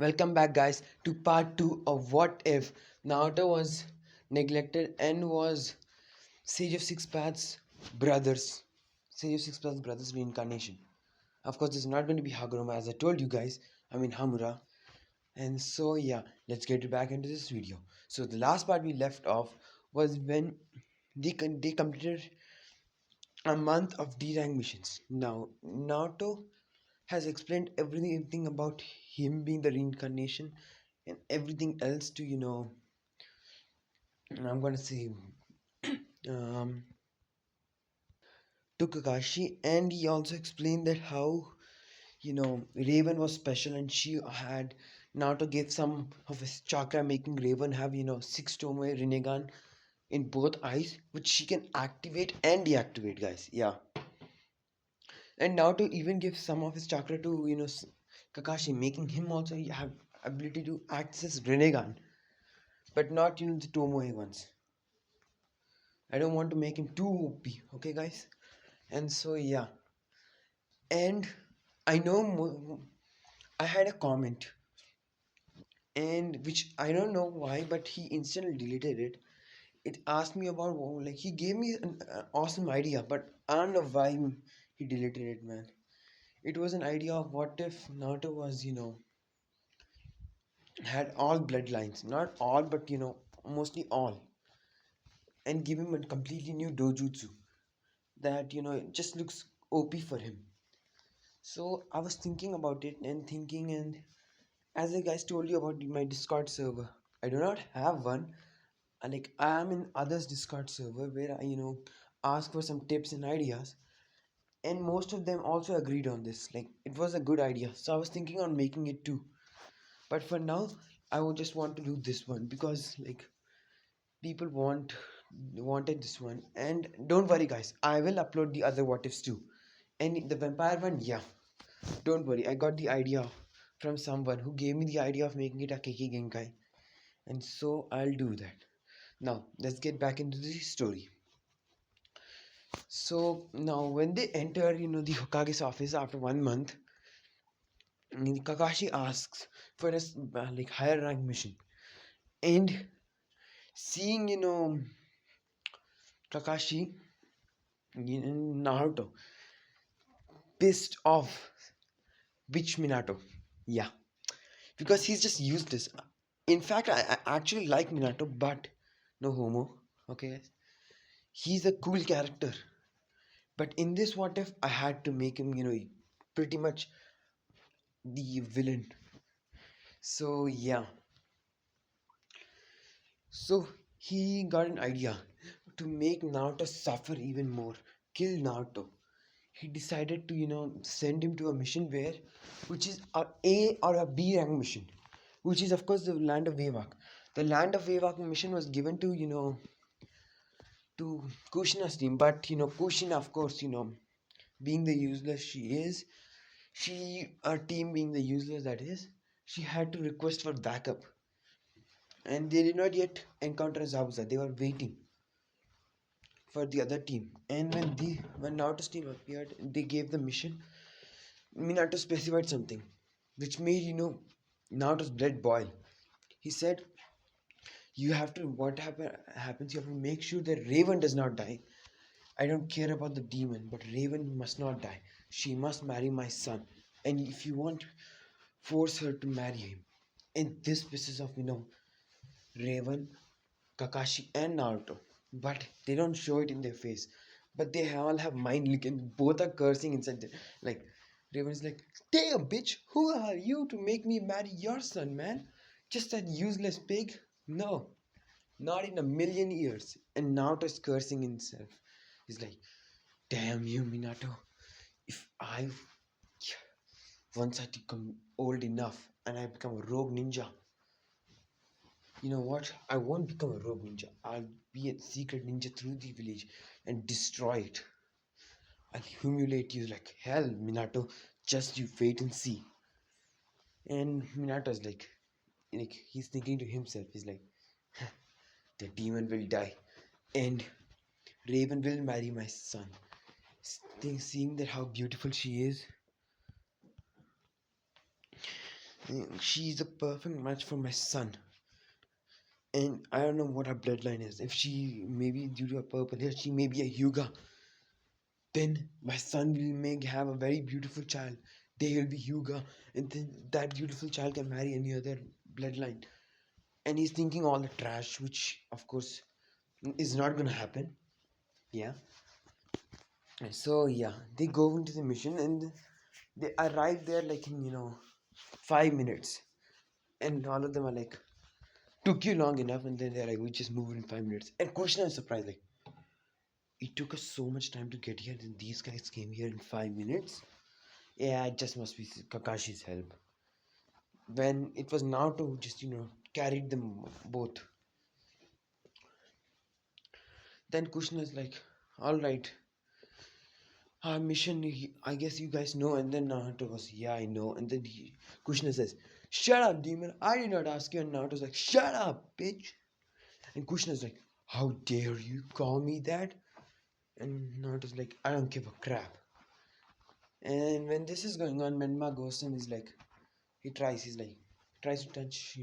Welcome back, guys, to part 2 of What If Naruto was neglected and was Sage of Six Paths brothers. Sage of Six Paths brothers reincarnation. Of course, this is not going to be Haguruma, as I told you guys. I mean Hamura. And so, yeah, let's get back into this video. So, the last part we left off was when they completed a month of D-rank missions. Now, Naruto has explained everything about him being the reincarnation and everything else to I'm gonna say um to Kakashi, and he also explained that how Raven was special and she had Naruto gave some of his chakra, making Raven have 6 Tomoe Rinnegan in both eyes, which she can activate and deactivate, guys. Yeah, and Naruto even gives some of his chakra to Kakashi, making him also have ability to access Rinnegan, but not the Tomoe ones. I don't want to make him too OP, okay, guys? And so, yeah. And I know I had a comment, and which I don't know why, but he instantly deleted it. It asked me about, like, he gave me an awesome idea, but I don't know why he deleted it, man. It was an idea of what if Naruto was, had all bloodlines, not all, but mostly all, and give him a completely new dojutsu that it just looks OP for him. So I was thinking about it and thinking, and as I guys told you about my Discord server, I do not have one. Like, I am in others Discord server where I ask for some tips and ideas, and most of them also agreed on this. Like, it was a good idea, so I was thinking on making it too. But for now, I would just want to do this one because like people wanted this one. And don't worry, guys, I will upload the other what ifs too. And the vampire one, yeah, don't worry, I got the idea from someone who gave me the idea of making it a Keiki Genkai, and so I'll do that. Now, let's get back into the story. So, now when they enter, the Hokage's office after 1 month, Kakashi asks for a like higher rank mission. And seeing, Kakashi, Naruto, pissed off, which Minato? Yeah, because he's just useless. In fact, I actually like Minato, but no homo. Okay, he's a cool character. But in this what if, I had to make him, pretty much the villain. So yeah, so he got an idea to make Naruto suffer even more, kill Naruto. He decided to, send him to a mission which is a or a B rank mission, which is of course the land of Vivak. The land of Vivak mission was given to, to Kushina's team, but Kushina, of course, being the useless she is, her team being the useless that is, she had to request for backup, and they did not yet encounter Zabuza. They were waiting for the other team, and when Naruto's team appeared, they gave the mission. Minato specified something which made Naruto's blood boil. He said, "You have to happens. You have to make sure that Raven does not die. I don't care about the demon, but Raven must not die. She must marry my son, and if you want, force her to marry him." And this pisses off Raven, Kakashi, and Naruto, but they don't show it in their face. But they all have mind leak, and both are cursing inside. Like, Raven is like, "Damn, bitch, who are you to make me marry your son, man? Just that useless pig? No, not in a million years." And Naruto is cursing himself. He's like, "Damn you, Minato. If I once I become old enough and I become a rogue ninja, you know what? I won't become a rogue ninja. I'll be a secret ninja through the village and destroy it. I'll humiliate you like hell, Minato. Just you wait and see." And Minato's like he's thinking to himself. He's like, "The demon will die, and Raven will marry my son." Seeing that how beautiful she is, She's a perfect match for my son. And I don't know what her bloodline is. If she maybe due to her purple hair, she may be a Hyuga. Then my son will make have a very beautiful child. They will be Hyuga, and then that beautiful child can marry any other bloodline. And he's thinking all the trash, which of course is not gonna happen. Yeah. And so yeah, they go into the mission and they arrive there like in 5 minutes, and all of them are like, took you long enough, and then they're like, we just moved in 5 minutes. And Krishna is surprised, like, it took us so much time to get here, and these guys came here in 5 minutes. Yeah, it just must be Kakashi's help. When it was Naruto just carried them both. Then Krishna is like, all right, our mission, I guess you guys know. And then Naruto goes, yeah, I know. And then Krishna says, shut up, demon. I did not ask you. And Naruto's like, shut up, bitch. And Krishna's like, how dare you call me that? And Naruto's like, I don't give a crap. And when this is going on, Menma goes and is like, tries to touch,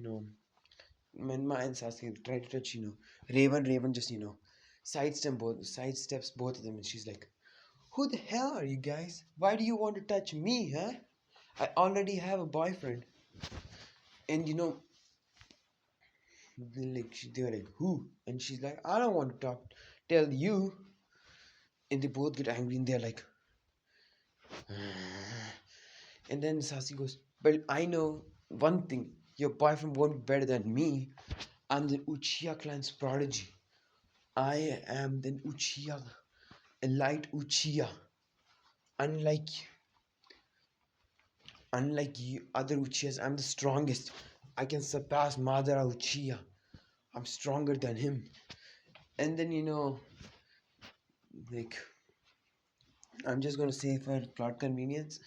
Menma and Sasuke try to touch, Raven just, sidesteps both of them. And she's like, who the hell are you guys? Why do you want to touch me, huh? I already have a boyfriend. And they were like, who? And she's like, I don't want to tell you. And they both get angry and they're like, and then Sasi goes, but I know one thing, your boyfriend won't be better than me. I'm the Uchiha clan's prodigy. I am the Uchiha, elite Uchiha. Unlike you other Uchihas, I'm the strongest. I can surpass Madara Uchiha. I'm stronger than him. And then like, I'm just gonna say for plot convenience,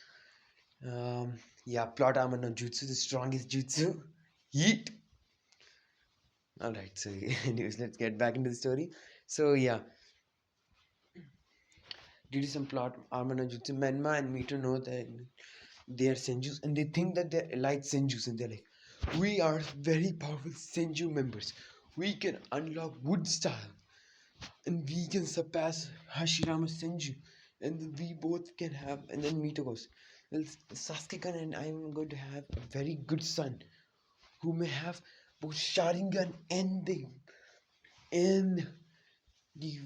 yeah, plot armor no jutsu, the strongest jutsu. Yeet. Alright, so anyways, let's get back into the story. So yeah, due to some plot armor no jutsu, Menma and Mito know that they are Senjus, and they think that they're elite Senjus, and they're like, we are very powerful Senju members. We can unlock wood style, and we can surpass Hashirama Senju, and we both can have. And then Mito goes, well, Sasuke-kun and I am going to have a very good son who may have both Sharingan and and the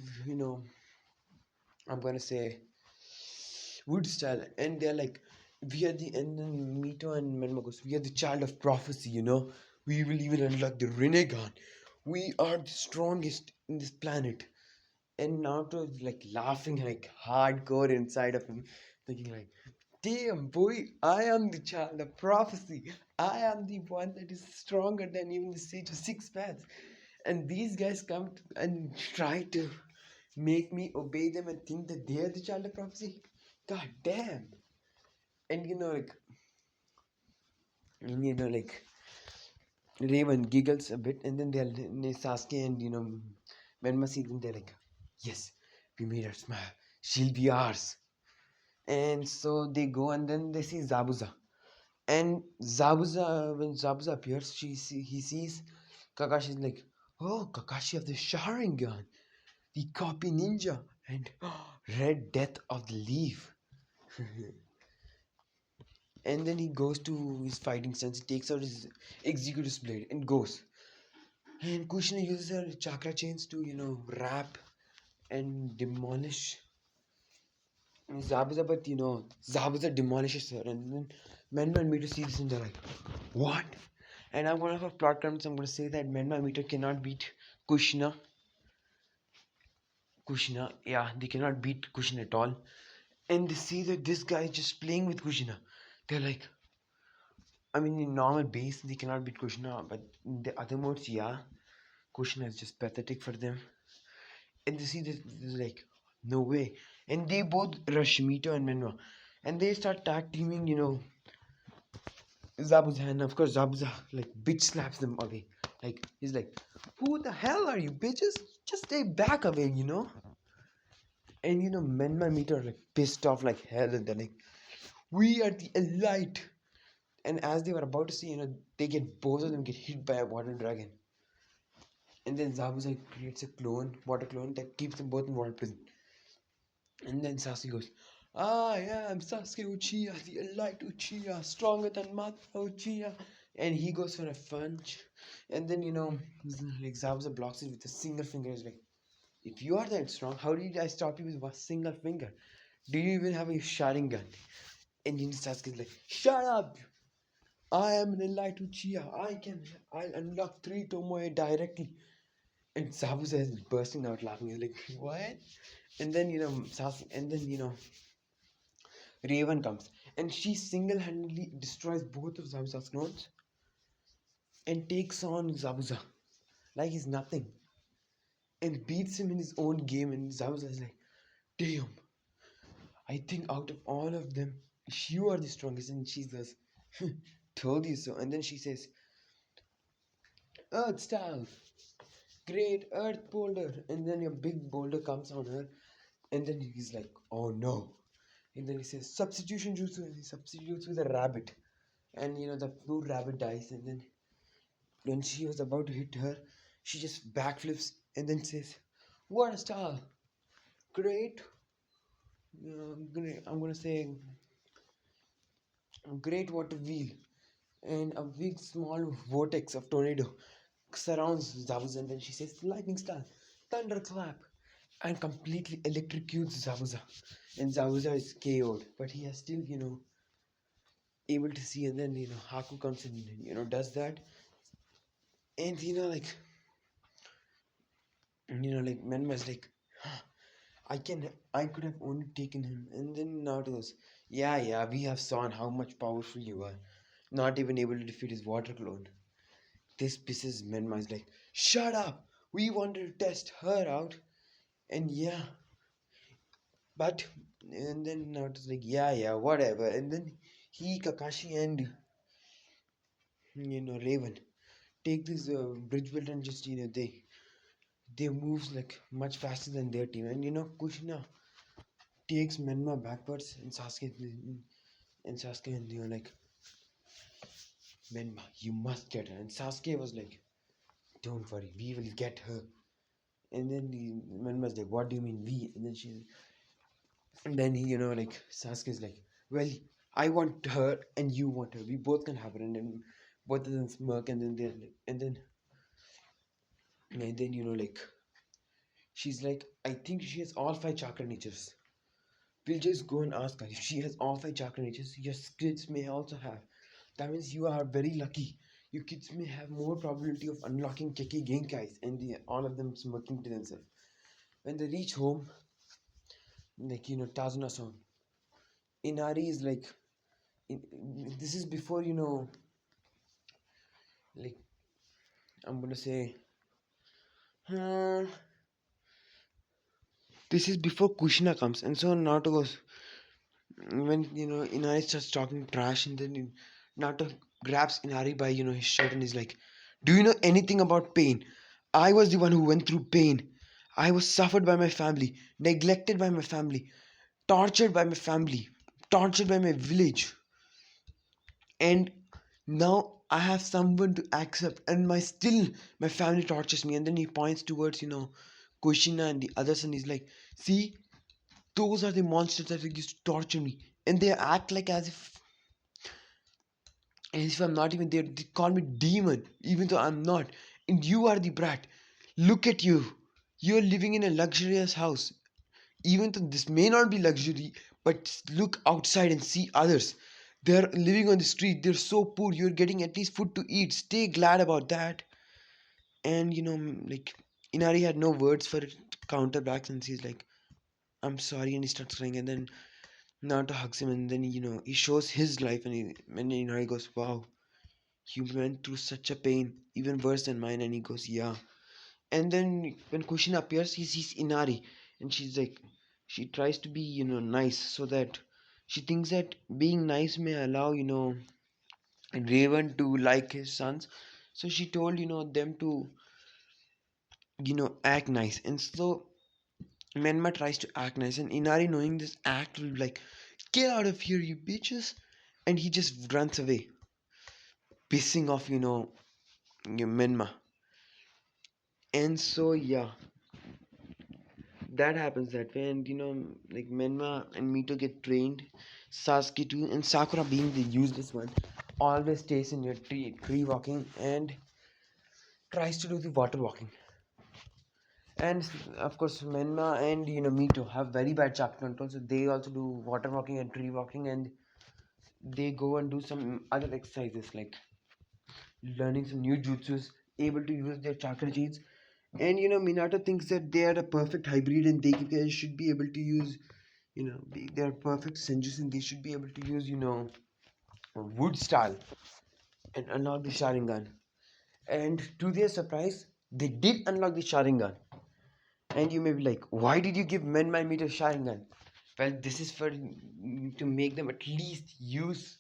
I'm gonna say wood style. And they're like, we are the, and then Mito and Menma goes, we are the child of prophecy, we will even unlock the Rinnegan. We are the strongest in this planet. And Naruto is like laughing like hardcore inside of him, thinking like, damn boy, I am the child of prophecy. I am the one that is stronger than even the sage of six paths. And these guys come and try to make me obey them and think that they are the child of prophecy. God damn. And Raven giggles a bit, and then Sasuke and Menma see them, they're like, yes, we made her smile. She'll be ours. And so they go, and then they see Zabuza. And when Zabuza appears, he sees Kakashi, like, oh, Kakashi of the Sharingan, the copy ninja, and Red Death of the Leaf. And then he goes to his fighting stance, he takes out his executor's blade and goes. And Kushina uses her chakra chains to, wrap and demolish Zabuza, but Zabuza demolishes her. And then Menma and Mito see this and they're like, what? And I'm gonna have plot terms, I'm gonna say that Menma and Mito cannot beat Kushina. Yeah, they cannot beat Kushina at all. And they see that this guy is just playing with Kushina. They're like, I mean, in normal base, they cannot beat Kushina, but in the other modes, yeah, Kushina is just pathetic for them. And they see this, they're like, no way. And they both rush Mito and Menma. And they start tag teaming, Zabuza. And of course, Zabuza, like, bitch slaps them away. Like, he's like, who the hell are you, bitches? Just stay back away, And, Menma and Mito are, like, pissed off like hell. And they're like, we are the elite And as they were about to see, they get both of them get hit by a water dragon. And then Zabuza creates a water clone that keeps them both in water prison. And then Sasuke goes, I am Sasuke Uchiha, the elite Uchiha, stronger than Mata Uchiha. And he goes for a punch. And then, like Zabuza blocks it with a single finger. He's like, if you are that strong, how did I stop you with one single finger? Do you even have a Sharingan? And Sasuke is like, shut up! I am an elite Uchiha. I'll unlock 3 Tomoe directly. And Zabuza is bursting out laughing. He's like, what? And then, Sasuke, and then, Raven comes. And she single-handedly destroys both of Zabuza's clones and takes on Zabuza like he's nothing. And beats him in his own game. And Zabuza is like, damn. I think out of all of them, you are the strongest. And she says, told you so. And then she says, Earth style, great Earth boulder. And then a big boulder comes on her. And then he's like, oh no. And then he says, substitution jutsu. And he substitutes with a rabbit. And the poor rabbit dies. And then when she was about to hit her, she just backflips and then says, what a style. Great. I'm gonna say great water wheel. And a big small vortex of tornado surrounds Zabuza, and then she says lightning star, thunderclap, and completely electrocutes Zabuza. And Zabuza is KO'd, but he is still, able to see. And then Haku comes in and does that. And like Menma's like, I could have only taken him. And then Naruto goes, yeah, we have seen how much powerful you are, not even able to defeat his water clone. This pisses Menma. Is like, shut up! We wanted to test her out. And yeah. But, and then Naruto's like, yeah, whatever. And then Kakashi, and, Raven take this bridge builder and just, they moves like much faster than their team. And, Kushina takes Menma backwards, and Sasuke, and, like, Menma, you must get her. And Sasuke was like, don't worry, we will get her. And then Menma's like, what do you mean we? And then like Sasuke's like, well, I want her and you want her. We both can have her. And then both of them smirk. And then they're like, and then like, she's like, I think she has all 5 chakra natures. We'll just go and ask her if she has all 5 chakra natures. Your kids may also have. That means you are very lucky. Your kids may have more probability of unlocking Keki Genkais. And all of them smirking to themselves. When they reach home, like Tazuna song, Inari is like, this is before like, I'm gonna say, this is before Kushina comes. And so Naruto goes, when Inari starts talking trash, and then Naruto grabs Inari by his shirt, and he's like, do you know anything about pain? I was the one who went through pain. I was suffered by my family, neglected by my family, tortured by my family, tortured by my village, and now I have someone to accept, and my family tortures me. And then he points towards Kushina and the others, and he's like, see, those are the monsters that used to torture me. And they act like as if I'm not even there. They call me demon, even though I'm not. And you are the brat. Look at you. You're living in a luxurious house. Even though this may not be luxury, but look outside and see others. They're living on the street. They're so poor. You're getting at least food to eat. Stay glad about that. And like, Inari had no words for it to counterback, and she's like, I'm sorry. And he starts crying. And then Naruto hugs him, and then he shows his life, and Inari goes, wow, you went through such a pain, even worse than mine. And he goes, yeah. And then when Kushina appears, he sees Inari, and she's like, she tries to be nice, so that she thinks that being nice may allow Raven to like his sons. So she told them to act nice. And so Menma tries to act nice, and Inari, knowing this act, will be like, get out of here, you bitches. And he just runs away. pissing off, your Menma. And so yeah, that happens that way. And like Menma and Mito get trained. Sasuke too, and Sakura being the useless one, always stays in your tree walking and tries to do the water walking. And of course, Menma and Mito have very bad chakra control, so they also do water walking and tree walking, and they go and do some other exercises like learning some new jutsus, able to use their chakra genes. And Minato thinks that they are a perfect hybrid, and they guys should be able to use, they are perfect senjus, and they should be able to use, wood style and unlock the Sharingan. And to their surprise, they did unlock the Sharingan. And you may be like, why did you give Men My Meter Sharingan? Well, this is for to make them at least use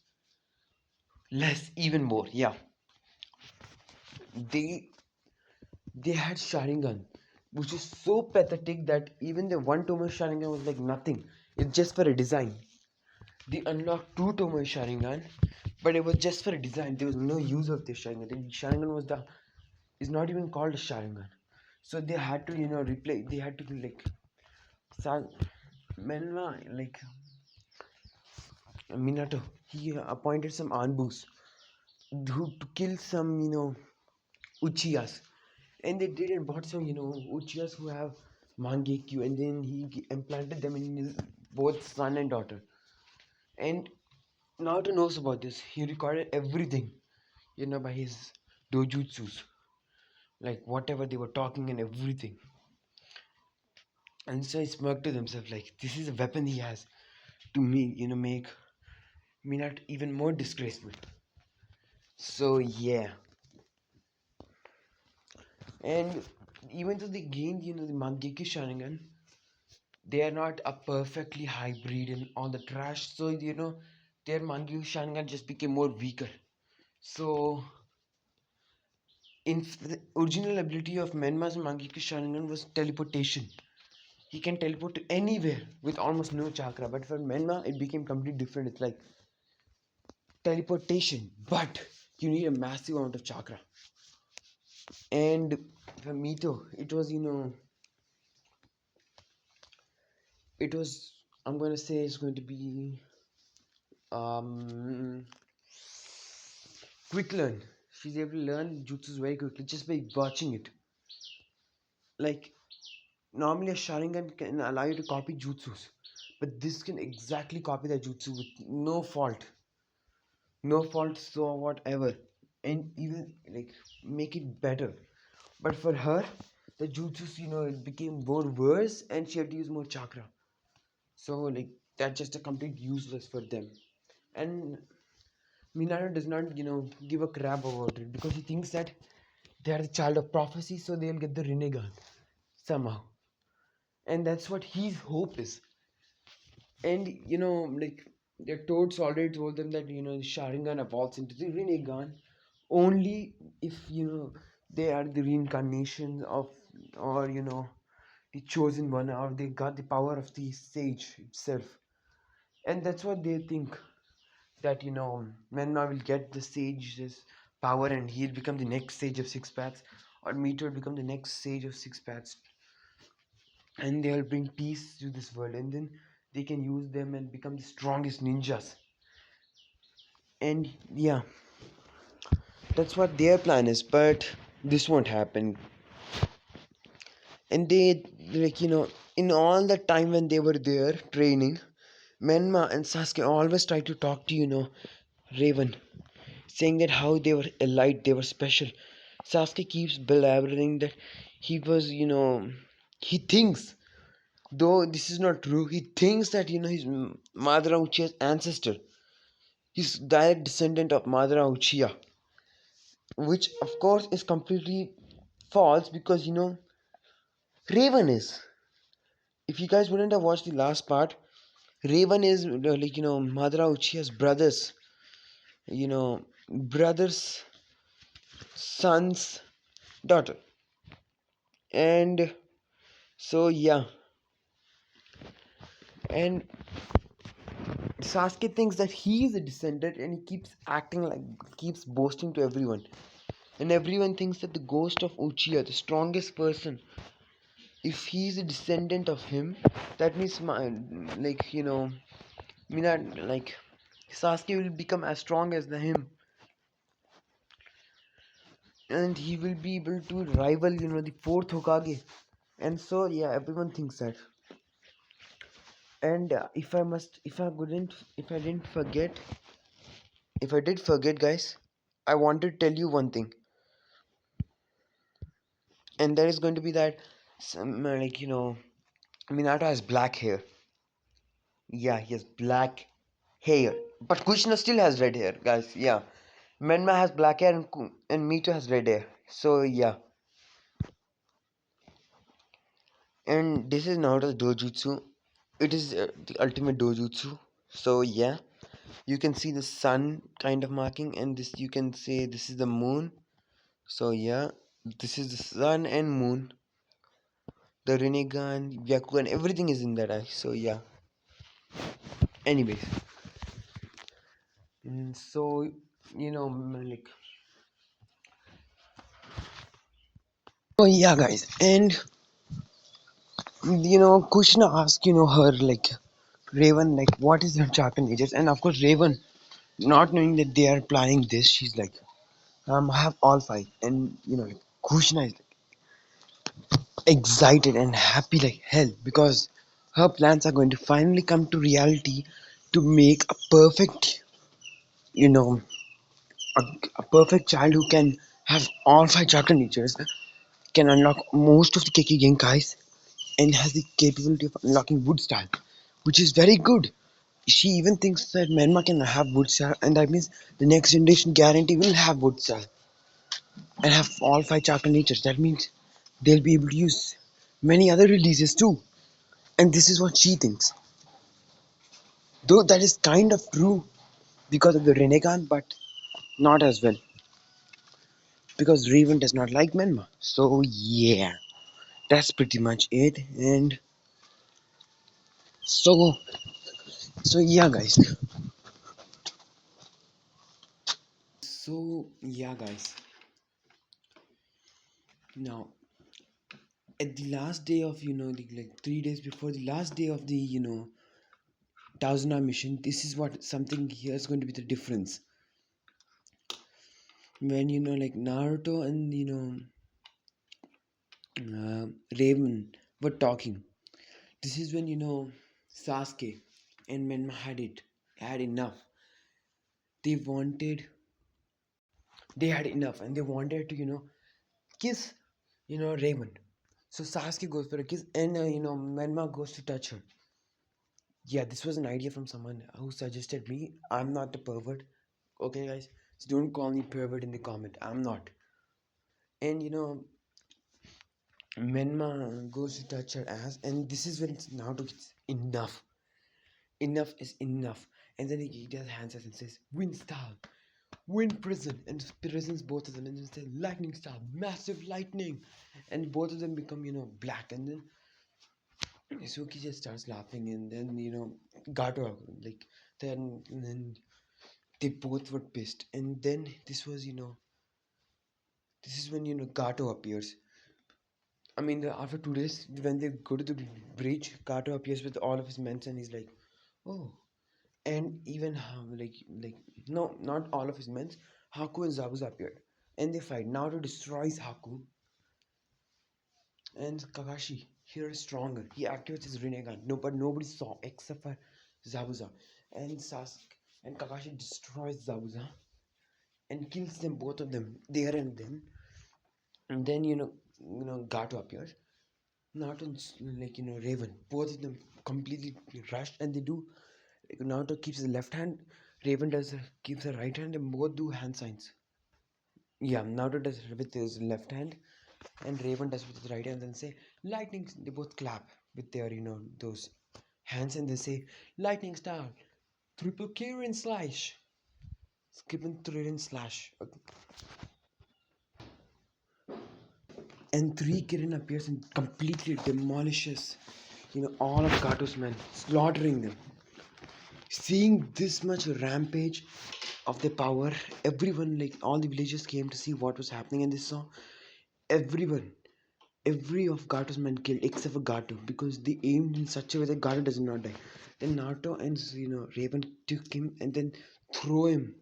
less, even more. Yeah, they they had Sharingan, which is so pathetic that even the one Tomoe Sharingan was like nothing. It's just for a design. They unlocked two Tomoe Sharingan, but it was just for a design. There was no use of this Sharingan. The Sharingan was the is not even called a Sharingan. So they had to replay. They had to like Menma like Minato. He appointed some Anbus who to kill some Uchiyas, and they did and bought some Uchiyas who have Mangekyo, and then he implanted them in his both son and daughter. And Naruto knows about this. He recorded everything by his dojutsus, like whatever they were talking and everything. And so he smirked to himself like this is a weapon he has to make me not even more disgraceful. So yeah, and even though they gained the Mangekyo Sharingan, they are not a perfectly hybrid and all the trash. So their Mangekyo Sharingan just became more weaker. So the original ability of Menma's Mangekyo Sharingan was teleportation. He can teleport to anywhere with almost no chakra. But for Menma, it became completely different. It's like teleportation, but you need a massive amount of chakra. And for Mito, it was it was I'm gonna say it's going to be um quick learn. She's able to learn jutsus very quickly just by watching it. Like normally a Sharingan can allow you to copy jutsus, but this can exactly copy the jutsu with no fault, so whatever, and even like make it better. But for her, the jutsus, it became more worse, and she had to use more chakra. So like that's just a complete useless for them. And Minato does not, give a crap about it because he thinks that they are the child of prophecy, so they'll get the Rinnegan somehow. And that's what his hope is. And like their toads already told them that the Sharingan evolves into the Rinnegan only if they are the reincarnation of, or the chosen one, or they got the power of the sage itself. And that's what they think, that Menma will get the sage's power and he'll become the next sage of six paths, or Meteor will become the next sage of six paths, and they'll bring peace to this world, and then they can use them and become the strongest ninjas. And yeah, that's what their plan is, but this won't happen. And they, like, in all the time when they were there training, Menma and Sasuke always try to talk to Raven, saying that how they were elite, they were special. Sasuke keeps belaboring that he was, he thinks, though this is not true, he thinks that his Madara Uchiha's ancestor, his direct descendant of Madara Uchiha, which of course is completely false, because Raven is. If you guys wouldn't have watched the last part, Raven is like Madara Uchiha's you know brother's son's daughter. And so yeah, and Sasuke thinks that he is a descendant, and he keeps boasting to everyone. And everyone thinks that the ghost of Uchiha, the strongest person, if he is a descendant of him, that means Sasuke will become as strong as him, and he will be able to rival, the fourth Hokage. And so yeah, everyone thinks that. And if I did forget, guys, I want to tell you one thing, and that is going to be that Minato has black hair. Yeah, he has black hair, but Kushina still has red hair, guys. Yeah, Menma has black hair, and Mito has red hair. So yeah, and this is Naruto's dojutsu. It is the ultimate dojutsu. So yeah, you can see the sun kind of marking, and this you can say this is the moon. So yeah, this is the sun and moon, the Rinnegan, Byakugan, everything is in that eye. So yeah. Anyways, so like. Oh yeah, guys, and Kushna asked her like Raven like what is her chakra natures, and of course Raven, not knowing that they are planning this, she's like I have all five, and like Kushna is like excited and happy like hell because her plans are going to finally come to reality to make a perfect you know a, a perfect child who can have all five chakra natures, can unlock most of the Keki Genkais, and has the capability of unlocking wood style, which is very good. She even thinks that Menma can have wood style, and that means the next generation guarantee will have wood style and have all five chakra natures. That means they'll be able to use many other releases too. And this is what she thinks. Though that is kind of true because of the Renegan, but not as well. Because Raven does not like Menma. So yeah, that's pretty much it. And so yeah, guys. So yeah, guys. Now at the last day of like 3 days before the last day of the thousand hour mission, this is what something here is going to be the difference. When like Naruto and Raven were talking, this is when Sasuke and Menma had enough. They wanted they had enough, and they wanted to kiss Raven. So Sasuke goes for a kiss, and Menma goes to touch her. Yeah, this was an idea from someone who suggested me. I'm not a pervert. Okay, guys, so don't call me pervert in the comment. I'm not. And Menma goes to touch her ass, and this is when Naruto gets enough. Enough is enough. And then he does hands up and says, "Win style, win prison," and prisons both of them, and then say, "Lightning style, massive lightning," and both of them become black, and then Suki just starts laughing, and then Gato like then they both were pissed, and then this is when Gato appears. I mean, after 2 days, when they go to the bridge, Gato appears with all of his men, and he's like, "Oh," and even no, not all of his men. Haku and Zabuza appeared, and they fight. Naruto destroys Haku, and Kakashi here is stronger. He activates his Rinnegan. No, but nobody saw except for Zabuza, and Sasuke and Kakashi destroys Zabuza and kills them, both of them there and then. And then Gato appears. Naruto and Raven, both of them completely rushed, and they do. Naruto keeps the left hand, Raven keeps the right hand, and both do hand signs. Yeah, Naruto does it with his left hand, and Raven does with his right hand, and say lightning. They both clap with their those hands, and they say lightning style, triple Kirin slash, skipping Kirin slash, and three Kirin appears and completely demolishes all of Gato's men, slaughtering them. Seeing this much rampage of the power, everyone, like all the villagers, came to see what was happening, and they saw everyone, every of Gato's men killed except for Gato, because they aimed in such a way that Gato does not die. Then Naruto and Raven took him and then throw him,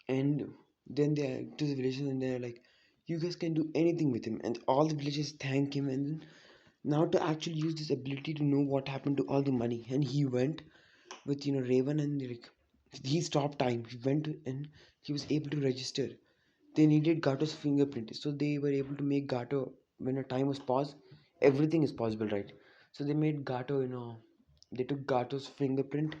and then they to the villagers and they're like, "You guys can do anything with him," and all the villagers thank him. And then Naruto actually used this ability to know what happened to all the money, and he went with Raven, and like he stopped time. He went and he was able to register. They needed Gato's fingerprint, so they were able to make Gato, when a time was paused, everything is possible, right? So they made Gato, they took Gato's fingerprint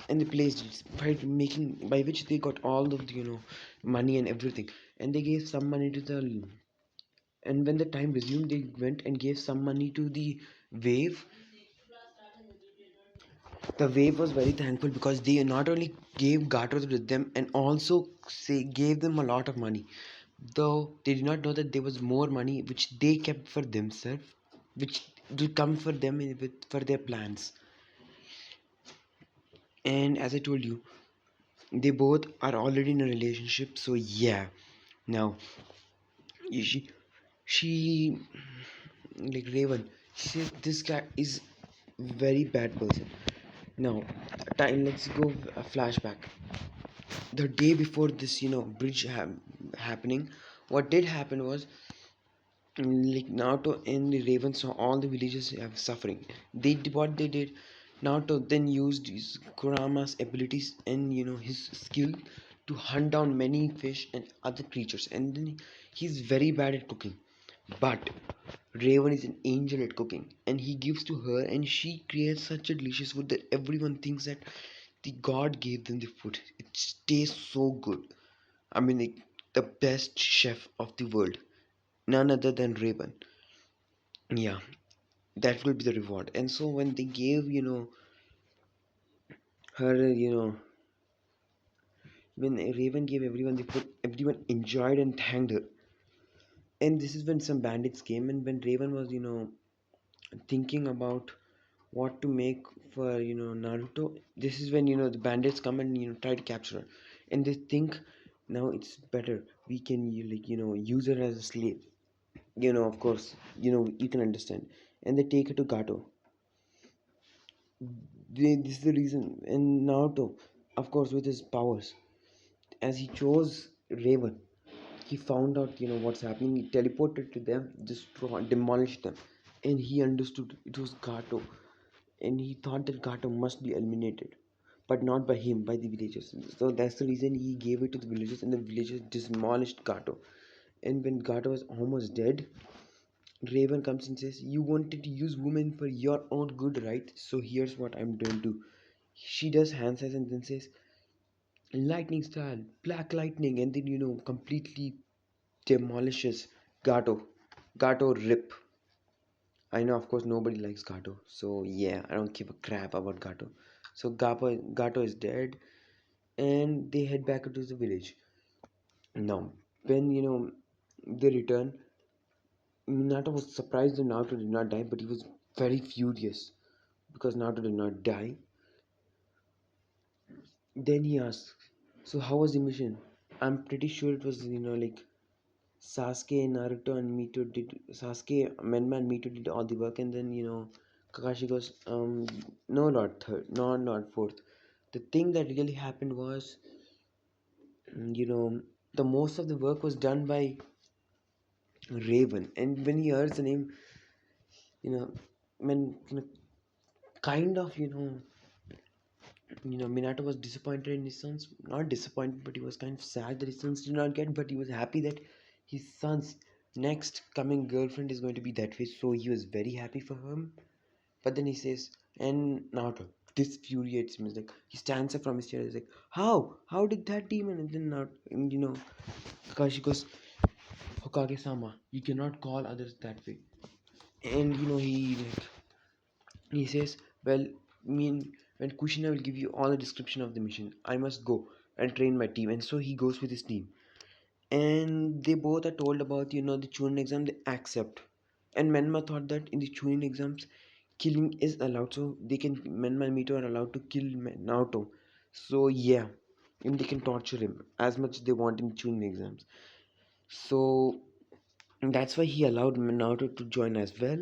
and they placed it by which they got all of the money and everything, and they gave some money to the, and when the time resumed, they went and gave some money to the wave. The wave was very thankful because they not only gave Gato with them and also gave them a lot of money, though they did not know that there was more money which they kept for themselves, which would come for them for their plans. And as I told you, they both are already in a relationship, so yeah. Now she like Raven, she says this guy is very bad person. Now time, let's go a flashback. The day before this bridge happening, what did happen was, like Naruto and the Raven saw all the villagers have suffering. They did what they did. Naruto then used his Kurama's abilities and his skill to hunt down many fish and other creatures, and then he's very bad at cooking. But Raven is an angel at cooking, and he gives to her, and she creates such a delicious food that everyone thinks that the god gave them the food. It tastes so good. I mean, like, the best chef of the world, none other than Raven. Yeah, that will be the reward. And so when they gave her when Raven gave everyone the food, everyone enjoyed and thanked her. And this is when some bandits came, and when Raven was thinking about what to make for Naruto, this is when the bandits come and try to capture her, and they think now it's better we can use her as a slave. Of course, you can understand, and they take her to Gato. This is the reason. And Naruto, of course, with his powers, as he chose Raven, he found out what's happening. He teleported to them, destroyed, demolished them, and he understood it was Gato, and he thought that Gato must be eliminated, but not by him, by the villagers. So that's the reason he gave it to the villagers, and the villagers demolished Gato. And when Gato was almost dead, Raven comes and says, "You wanted to use women for your own good, right? So here's what I'm going to do." She does hand size and then says, "Lightning style, black lightning," and then completely demolishes Gato. Gato rip. I know, of course, nobody likes Gato, so yeah, I don't give a crap about Gato. So Gato is dead, and they head back to the village. Now, when they return, Minato was surprised that Naruto did not die, but he was very furious because Naruto did not die. Then he asks, "So how was the mission?" I'm pretty sure it was like Sasuke, Naruto, and Mito did. Sasuke, Menma, and Mito did all the work, and then Kakashi goes, no, not third, no, not fourth. The thing that really happened was, you know, the most of the work was done by Raven, and when he hears the name, you know, when kind of Minato was disappointed in his sons. Not disappointed, but he was kind of sad that his sons did not get. But he was happy that his son's next coming girlfriend is going to be that way. So he was very happy for him. But then he says, and Naruto, this infuriates him. It's like he stands up from his chair. He's like, "How? How did that demon?" And then Naruto, and, Kakashi goes, "Hokage-sama, you cannot call others that way." And he says, "Well, when Kushina will give you all the description of the mission, I must go and train my team." And so he goes with his team. And they both are told about, the Chunin exam, they accept. And Menma thought that in the Chunin exams, killing is allowed, so they can men Magneto are allowed to kill Naruto. So yeah, and they can torture him as much as they want in tuning exams. So that's why he allowed Naruto to join as well.